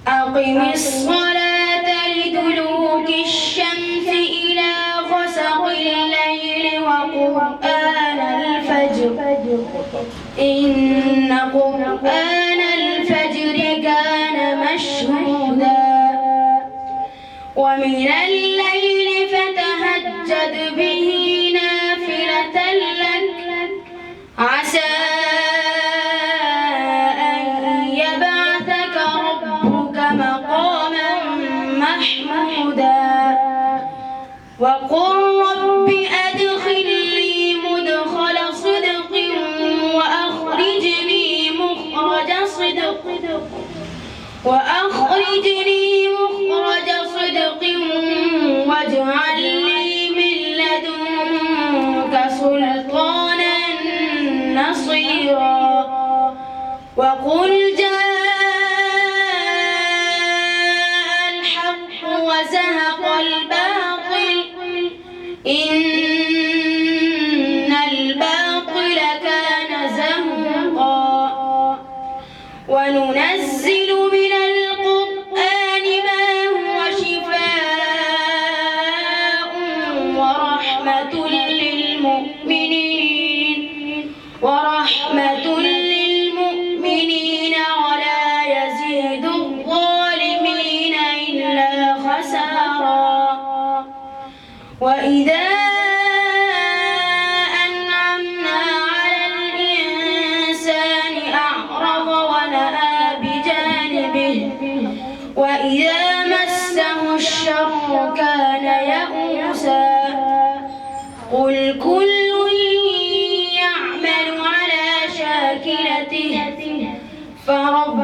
أقم الصلاة لدلوك الشمس إلى غسق الليل وقرآن الفجر إن قرآن الفجر كان مشهودا ومن الليل فتهجد به نافلة لك عسى وقل رب أدخلني مدخل صدق وأخرجني مخرج صدق واجعل لي من لدنك سلطانا نصيرا وقل جاء الحق وزهق الباطل إن الباطل كان زهوقا وننزل من القرآن ما هو شفاء ورحمة للمؤمنين ولا يزيد الظالمين إلا خسارا وإذا أنعمنا على الإنسان أعرض ونأى بجانبه وإذا مسه الشر كان يئوسا قل كل يعمل على شاكلته فرب